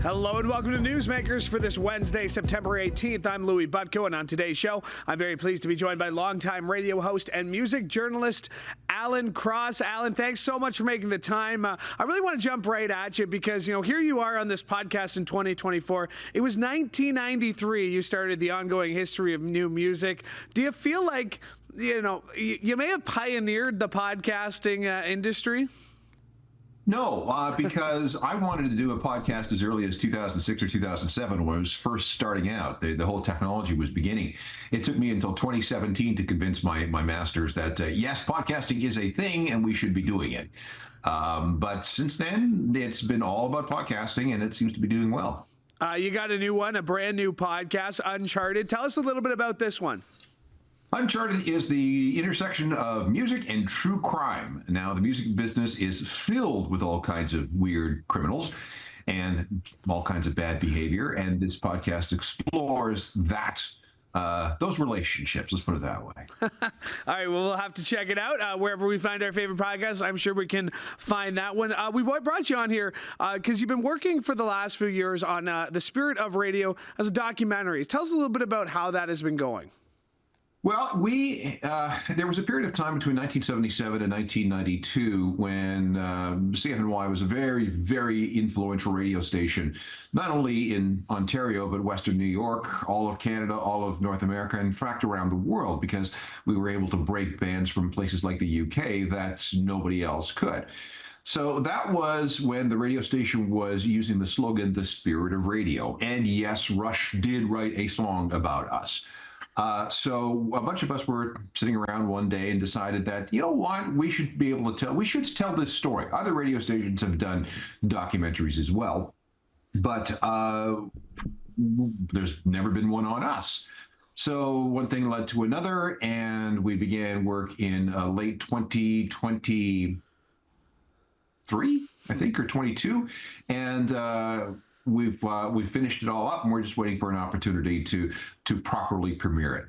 Hello and welcome to Newsmakers for this Wednesday, September 18th. I'm Louie Butko, and on today's show, I'm very pleased to be joined by longtime radio host and music journalist Alan Cross. Alan, thanks so much for making the time. I really want to jump right at you because, here you are on this podcast in 2024. It was 1993 you started the ongoing history of new music. Do you feel like, you may have pioneered the podcasting industry? No, because I wanted to do a podcast as early as 2006 or 2007 when I was first starting out. The whole technology was beginning. It took me until 2017 to convince my masters that, yes, podcasting is a thing and we should be doing it. But since then, it's been all about podcasting and it seems to be doing well. You got a new one, a brand new podcast, Uncharted. Tell us a little bit about this one. Uncharted is the intersection of music and true crime. Now, the music business is filled with all kinds of weird criminals and all kinds of bad behavior, and this podcast explores those relationships. Let's put it that way. All right, well, we'll have to check it out. Wherever we find our favorite podcasts, I'm sure we can find that one. We brought you on here because you've been working for the last few years on The Spirit of Radio as a documentary. Tell us a little bit about how that has been going. Well, there was a period of time between 1977 and 1992 when CFNY was a very, very influential radio station, not only in Ontario, but Western New York, all of Canada, all of North America, in fact, around the world, because we were able to break bands from places like the UK that nobody else could. So that was when the radio station was using the slogan, The Spirit of Radio. And yes, Rush did write a song about us. So a bunch of us were sitting around one day and decided that, we should be able to tell this story. Other radio stations have done documentaries as well, but there's never been one on us. So one thing led to another, and we began work in late 2023, I think, or 22, and we've finished it all up, and we're just waiting for an opportunity to properly premiere it.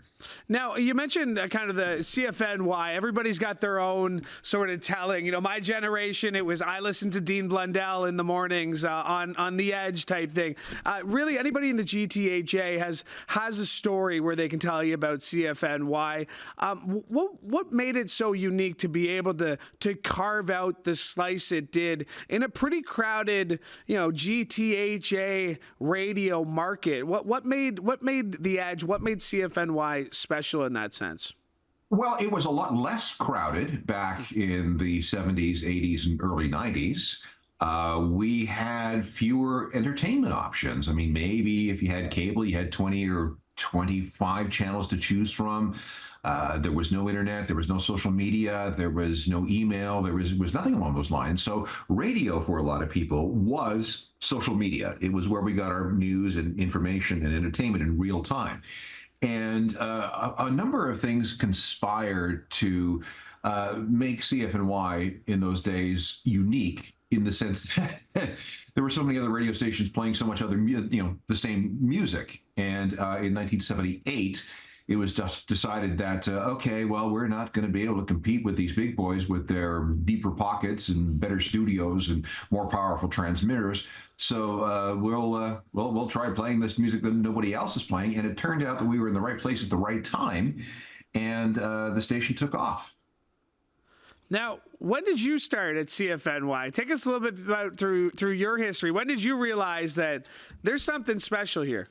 Now, you mentioned kind of the CFNY. Everybody's got their own sort of telling. My generation, it was I listened to Dean Blundell in the mornings on the Edge type thing. Really, anybody in the GTHA has a story where they can tell you about CFNY. What made it so unique to be able to carve out the slice it did in a pretty crowded, GTHA radio market? What made the Edge? What made CFNY special in that sense? Well, it was a lot less crowded back in the 70s, 80s, and early 90s. We had fewer entertainment options. I mean, maybe if you had cable, you had 20 or 25 channels to choose from. There was no internet, there was no social media, there was no email, there was nothing along those lines. So radio for a lot of people was social media. It was where we got our news and information and entertainment in real time. And a number of things conspired to make CFNY in those days unique, in the sense that there were so many other radio stations playing so much other, the same music. And in 1978, it was just decided that, we're not going to be able to compete with these big boys with their deeper pockets and better studios and more powerful transmitters. So we'll try playing this music that nobody else is playing. And it turned out that we were in the right place at the right time, and the station took off. Now, when did you start at CFNY? Take us a little bit about through your history. When did you realize that there's something special here?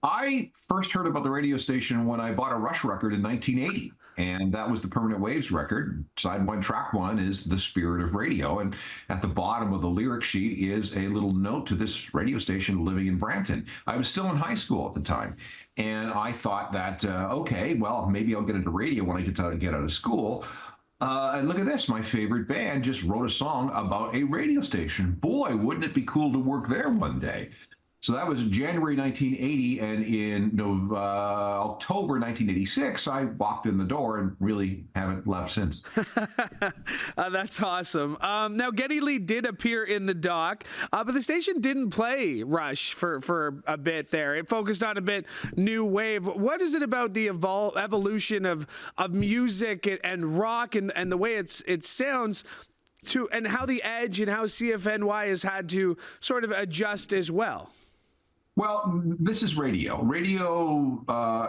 I first heard about the radio station when I bought a Rush record in 1980, and that was the Permanent Waves record. Side one, track one is The Spirit of Radio, and at the bottom of the lyric sheet is a little note to this radio station living in Brampton. I was still in high school at the time, and I thought that, maybe I'll get into radio when I get out of school. And look at this, my favorite band just wrote a song about a radio station. Boy, wouldn't it be cool to work there one day. So that was January 1980, and in October 1986, I walked in the door and really haven't left since. That's awesome. Now, Geddy Lee did appear in the doc, but the station didn't play Rush for a bit there. It focused on a bit new wave. What is it about the evolution of music and rock and the way it sounds to and how the Edge and how CFNY has had to sort of adjust as well. Well, this is radio.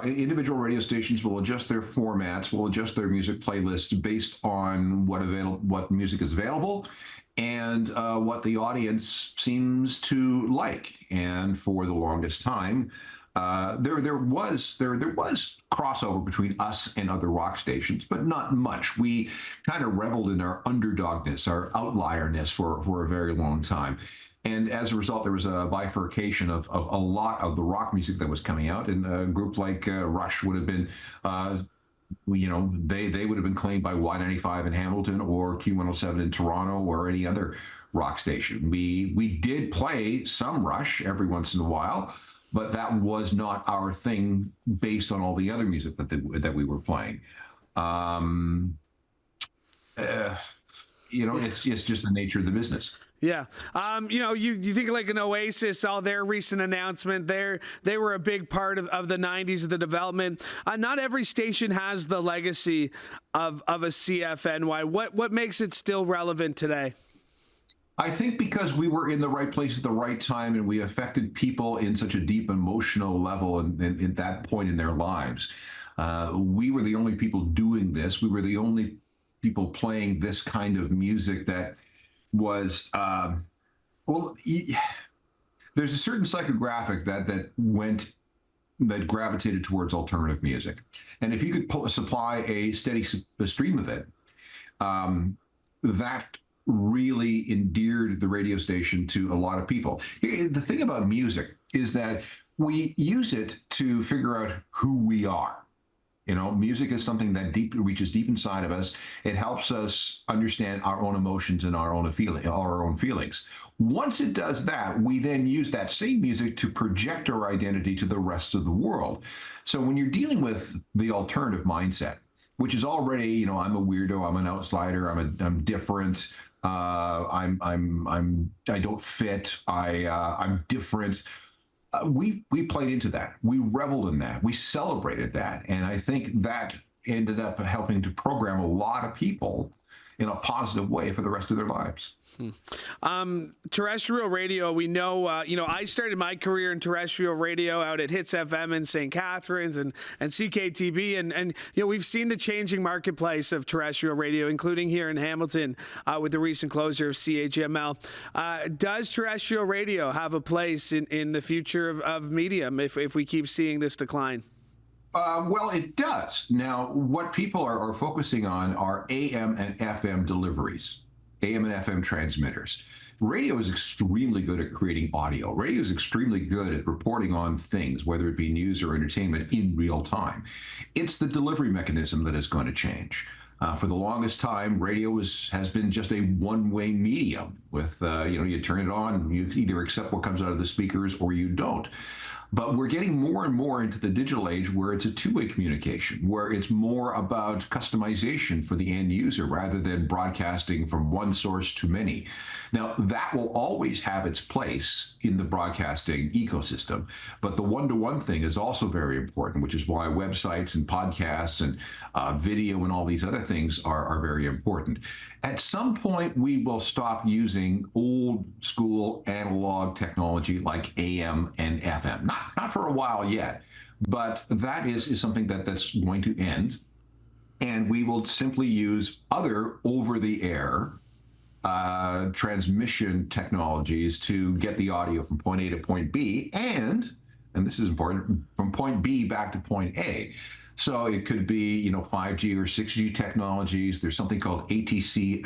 Individual radio stations will adjust their formats, will adjust their music playlists based on what music is available and what the audience seems to like. And for the longest time, there was crossover between us and other rock stations, but not much. We kind of reveled in our underdogness, our outlierness for a very long time. And as a result, there was a bifurcation of a lot of the rock music that was coming out. And a group like Rush would have been, they would have been claimed by Y95 in Hamilton or Q107 in Toronto or any other rock station. We did play some Rush every once in a while, but that was not our thing based on all the other music that we were playing. It's just the nature of the business. Yeah. You think like an Oasis, all their recent announcement there, they were a big part of the 90s of the development. Not every station has the legacy of a CFNY. What makes it still relevant today? I think because we were in the right place at the right time and we affected people in such a deep emotional level and at that point in their lives. We were the only people doing this. We were the only people playing this kind of music that was there's a certain psychographic that gravitated towards alternative music, and if you could supply a steady stream of it, that really endeared the radio station to a lot of people. The thing about music is that we use it to figure out who we are. Music is something that reaches deep inside of us. It helps us understand our own emotions and our own feelings. Once it does that, we then use that same music to project our identity to the rest of the world. So when you're dealing with the alternative mindset, which is already, I'm a weirdo, I'm an outsider, I'm different, I don't fit, I'm different. We played into that. We reveled in that. We celebrated that. And I think that ended up helping to program a lot of people in a positive way for the rest of their lives. Terrestrial radio, we know, I started my career in terrestrial radio out at Hits FM in St. Catharines and CKTB. And we've seen the changing marketplace of terrestrial radio, including here in Hamilton with the recent closure of CHML. Does terrestrial radio have a place in the future of medium if we keep seeing this decline? Well, it does. Now, what people are focusing on are AM and FM deliveries, AM and FM transmitters. Radio is extremely good at creating audio. Radio is extremely good at reporting on things, whether it be news or entertainment, in real time. It's the delivery mechanism that is going to change. For the longest time, radio has been just a one-way medium with, you turn it on, you either accept what comes out of the speakers or you don't. But we're getting more and more into the digital age where it's a two-way communication, where it's more about customization for the end user rather than broadcasting from one source to many. Now, that will always have its place in the broadcasting ecosystem, but the one-to-one thing is also very important, which is why websites and podcasts and video and all these other things are very important. At some point, we will stop using old school analog technology like AM and FM. Not for a while yet, but that is something that's going to end. And we will simply use other over-the-air transmission technologies to get the audio from point A to point B, and this is important, from point B back to point A. So it could be, 5G or 6G technologies. There's something called ATSC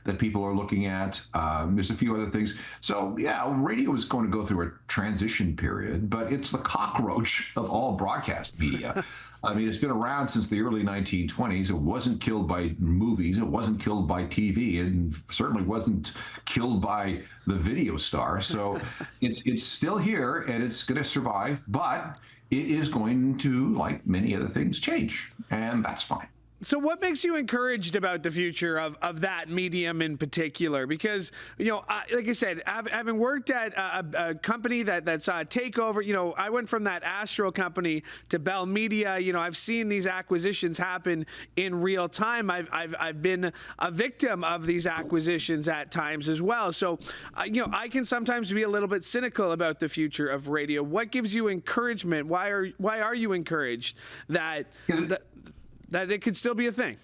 that people are looking at. There's a few other things. So yeah, radio is going to go through a transition period, but it's the cockroach of all broadcast media. I mean, it's been around since the early 1920s. It wasn't killed by movies. It wasn't killed by TV, and certainly wasn't killed by the video star. So it's still here, and it's going to survive, but it is going to, like many other things, change, and that's fine. So what makes you encouraged about the future of that medium in particular? Because, like I said, having worked at a company that's takeover, I went from that Astro company to Bell Media. I've seen these acquisitions happen in real time. I've been a victim of these acquisitions at times as well. So, I can sometimes be a little bit cynical about the future of radio. What gives you encouragement? Why are you encouraged that it could still be a thing?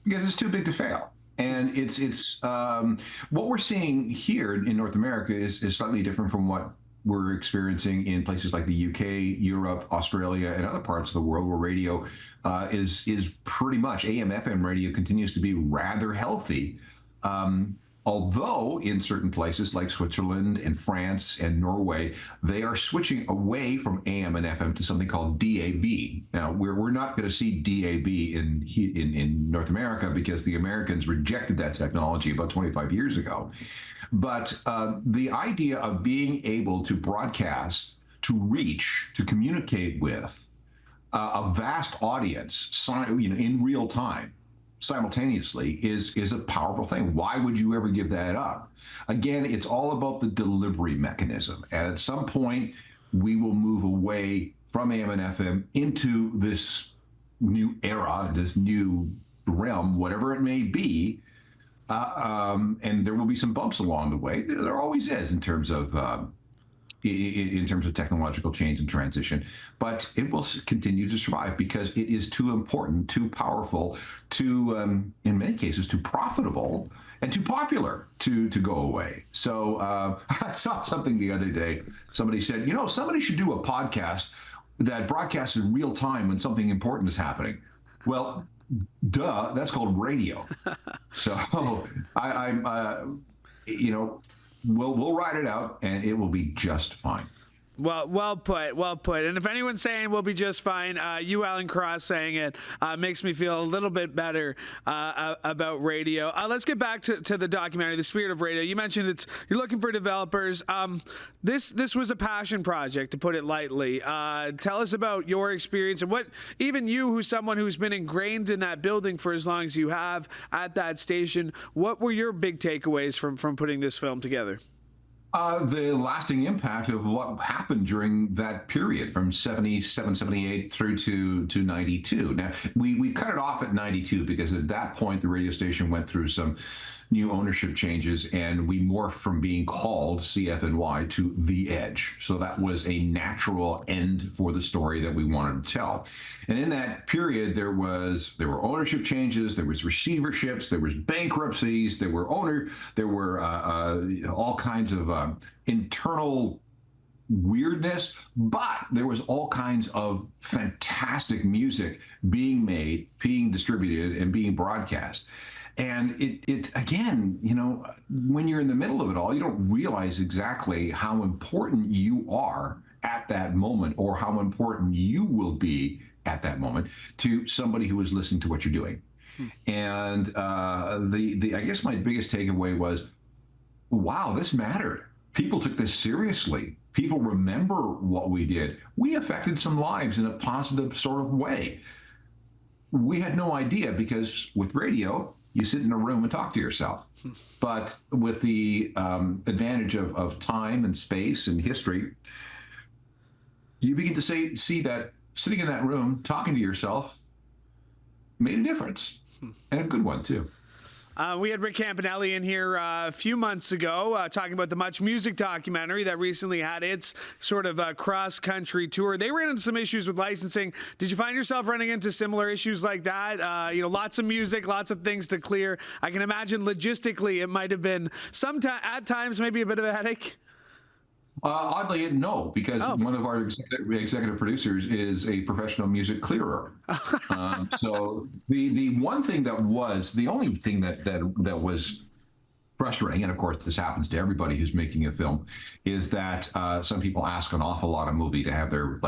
Because it's too big to fail. And it's what we're seeing here in North America is slightly different from what we're experiencing in places like the UK, Europe, Australia, and other parts of the world where radio is pretty much AM/FM radio continues to be rather healthy. Although in certain places like Switzerland and France and Norway, they are switching away from AM and FM to something called DAB. Now, we're not going to see DAB in North America because the Americans rejected that technology about 25 years ago. But the idea of being able to broadcast, to reach, to communicate with a vast audience, in real time, simultaneously is a powerful thing. Why would you ever give that up? Again, it's all about the delivery mechanism. And at some point, we will move away from AM and FM into this new era, this new realm, whatever it may be. And there will be some bumps along the way. There always is in terms of technological change and transition, but it will continue to survive because it is too important, too powerful, too, in many cases, too profitable and too popular to go away. So I saw something the other day. Somebody said, somebody should do a podcast that broadcasts in real time when something important is happening. Well, duh, that's called radio. So we'll ride it out, and it will be just fine. Well put. And if anyone's saying we'll be just fine, you, Alan Cross, saying it makes me feel a little bit better about radio. Let's get back to the documentary, The Spirit of Radio. You mentioned you're looking for developers. This was a passion project, to put it lightly. Tell us about your experience and what, even you, who's someone who's been ingrained in that building for as long as you have at that station, what were your big takeaways from putting this film together? The lasting impact of what happened during that period from 77, 78 through to 92. Now, we cut it off at 92 because at that point, the radio station went through some new ownership changes, and we morphed from being called CFNY to The Edge. So that was a natural end for the story that we wanted to tell. And in that period, there were ownership changes, there was receiverships, there was bankruptcies, there were all kinds of internal weirdness, but there was all kinds of fantastic music being made, being distributed, and being broadcast. And it again, when you're in the middle of it all, you don't realize exactly how important you are at that moment, or how important you will be at that moment to somebody who is listening to what you're doing. And I guess my biggest takeaway was, wow, this mattered. People took this seriously. People remember what we did. We affected some lives in a positive sort of way. We had no idea, because with radio, you sit in a room and talk to yourself. But with the advantage of time and space and history, you begin to see that sitting in that room, talking to yourself, made a difference, and a good one, too. We had Rick Campanelli in here a few months ago talking about the Much Music documentary that recently had its sort of cross-country tour. They ran into some issues with licensing. Did you find yourself running into similar issues like that? Lots of music, lots of things to clear. I can imagine logistically it might have been at times maybe a bit of a headache. Oddly, no, because one of our executive producers is a professional music clearer. So the one thing that was the only thing that was frustrating, and of course this happens to everybody who's making a film, is that some people ask an awful lot of movie to have their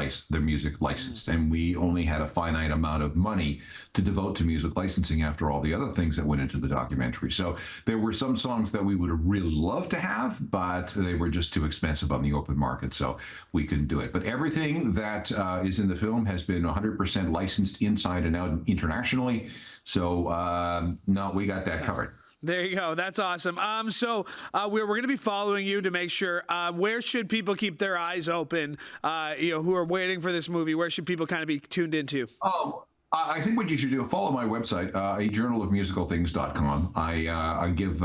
music licensed, and we only had a finite amount of money to devote to music licensing after all the other things that went into the documentary. So there were some songs that we would have really loved to have, but they were just too expensive on the open market, so we couldn't do it. But everything that is in the film has been 100% licensed inside and out internationally. So no, we got that covered. There you go. That's awesome. So we're going to be following you to make sure. Where should people keep their eyes open? Who are waiting for this movie? Where should people kind of be tuned into? Oh, I think what you should do, follow my website, ajournalofmusicalthings.com. I give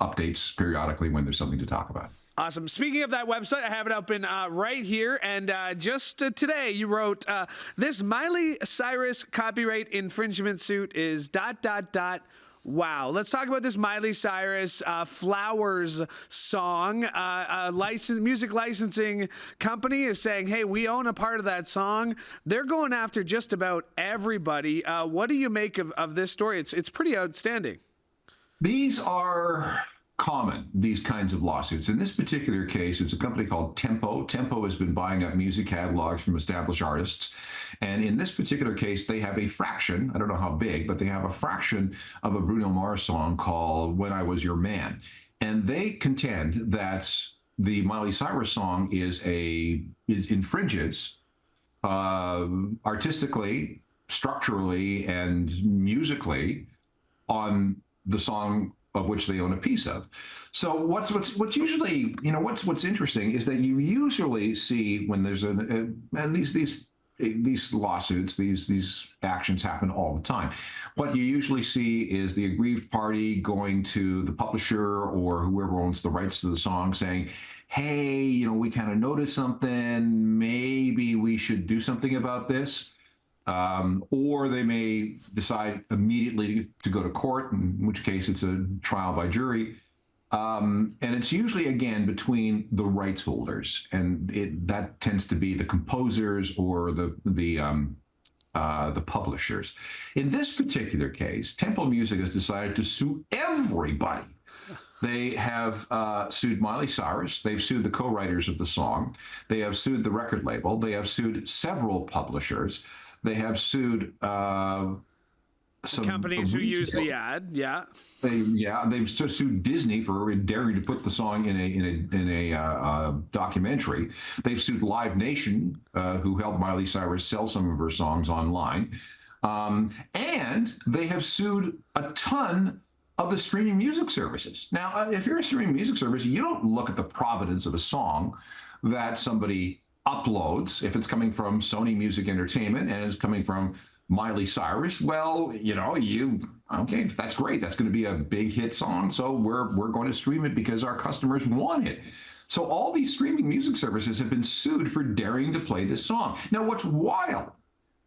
updates periodically when there's something to talk about. Awesome. Speaking of that website, I have it open right here. And just today, you wrote, this Miley Cyrus copyright infringement suit is ... Wow. Let's talk about this Miley Cyrus Flowers song. Music licensing company is saying, hey, we own a part of that song. They're going after just about everybody. What do you make of this story? It's pretty outstanding. These are common, these kinds of lawsuits. In this particular case, it's a company called Tempo. Tempo has been buying up music catalogs from established artists. And in this particular case, they have a fraction, I don't know how big, but they have a fraction of a Bruno Mars song called When I Was Your Man. And they contend that the Miley Cyrus song infringes artistically, structurally, and musically on the song of which they own a piece of. So what's usually, what's interesting is that you usually see when there's and these lawsuits, these actions happen all the time. What you usually see is the aggrieved party going to the publisher or whoever owns the rights to the song saying, hey, we kind of noticed something, maybe we should do something about this. Or they may decide immediately to go to court, in which case it's a trial by jury. And it's usually, again, between the rights holders, and that tends to be the composers or the publishers. In this particular case, Tempo Music has decided to sue everybody. They have sued Miley Cyrus. They've sued the co-writers of the song. They have sued the record label. They have sued several publishers. They have sued some companies who use the ad. Yeah. They've sued Disney for daring to put the song in a documentary. They've sued Live Nation, who helped Miley Cyrus sell some of her songs online, and they have sued a ton of the streaming music services. Now, if you're a streaming music service, you don't look at the provenance of a song that somebody uploads. If it's coming from Sony Music Entertainment and is coming from Miley Cyrus, well, okay, that's great. That's going to be a big hit song. So we're going to stream it because our customers want it. So all these streaming music services have been sued for daring to play this song. Now, what's wild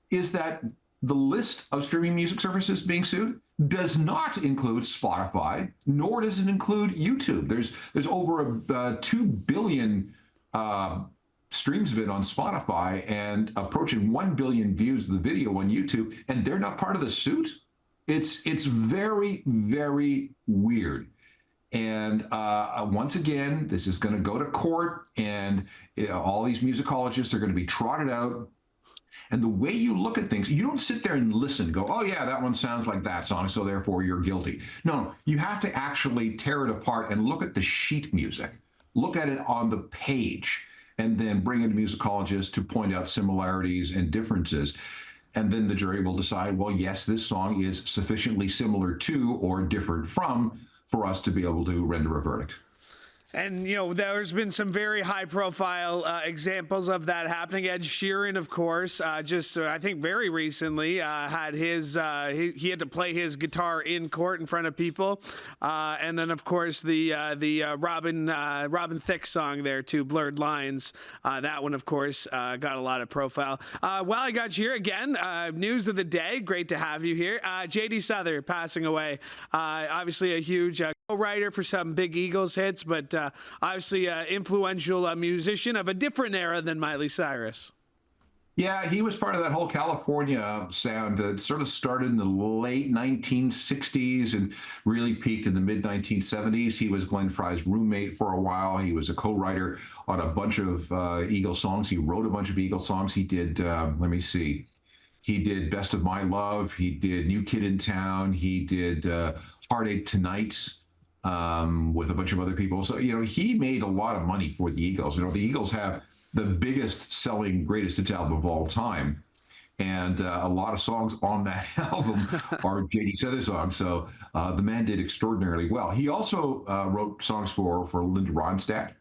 is that the list of streaming music services being sued does not include Spotify, nor does it include YouTube. There's over 2 billion streams of it on Spotify and approaching 1 billion views of the video on YouTube, and they're not part of the suit. It's very, very weird. And once again, this is going to go to court, and all these musicologists are going to be trotted out. And the way you look at things, you don't sit there and listen and go, oh yeah, that one sounds like that song, so therefore you're guilty. No, you have to actually tear it apart and look at the sheet music, look at it on the page, and then bring in a musicologist to point out similarities and differences. And then the jury will decide, well, yes, this song is sufficiently similar to or different from for us to be able to render a verdict. And, there's been some very high-profile examples of that happening. Ed Sheeran, of course, I think very recently had his, he had to play his guitar in court in front of people. And then, of course, the Robin Thicke song there, too, Blurred Lines. That one, of course, got a lot of profile. While I got you here, again, news of the day. Great to have you here. J.D. Souther passing away. Obviously a huge co-writer for some big Eagles hits, but obviously an influential musician of a different era than Miley Cyrus. Yeah, he was part of that whole California sound that sort of started in the late 1960s and really peaked in the mid 1970s. He was Glenn Frey's roommate for a while. He was a co-writer on a bunch of Eagles songs. He wrote a bunch of Eagles songs. He did, let me see, he did Best of My Love. He did New Kid in Town. He did Heartache Tonight with a bunch of other people. So, he made a lot of money for the Eagles. The Eagles have the biggest selling greatest hits album of all time. And a lot of songs on that album are J.D. Souther songs. So the man did extraordinarily well. He also wrote songs for Linda Ronstadt.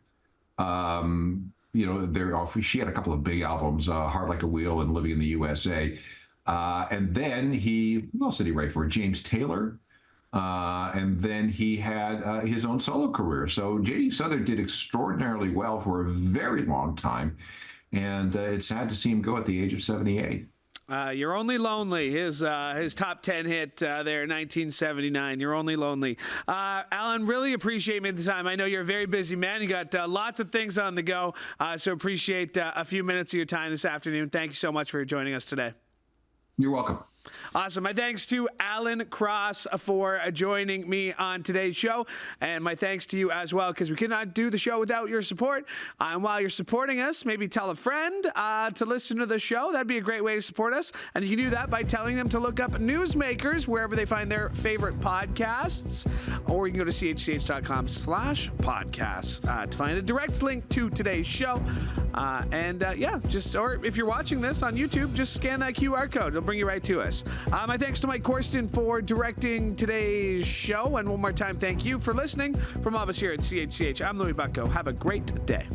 She had a couple of big albums, Hard Like a Wheel and Living in the USA. And then who else did he write for? James Taylor. And then he had his own solo career. So J.D. Souther did extraordinarily well for a very long time. And it's sad to see him go at the age of 78. You're Only Lonely, his top 10 hit there in 1979. You're Only Lonely. Alan, really appreciate making the time. I know you're a very busy man. You got lots of things on the go, so appreciate a few minutes of your time this afternoon. Thank you so much for joining us today. You're welcome. Awesome. My thanks to Alan Cross for joining me on today's show. And my thanks to you as well, because we could not do the show without your support. And while you're supporting us, maybe tell a friend to listen to the show. That'd be a great way to support us. And you can do that by telling them to look up Newsmakers wherever they find their favorite podcasts. Or you can go to chch.com/podcasts to find a direct link to today's show. Or if you're watching this on YouTube, just scan that QR code. It'll bring you right to us. My thanks to Mike Corsten for directing today's show. And one more time, thank you for listening. From all of us here at CHCH, I'm Louie Butko. Have a great day.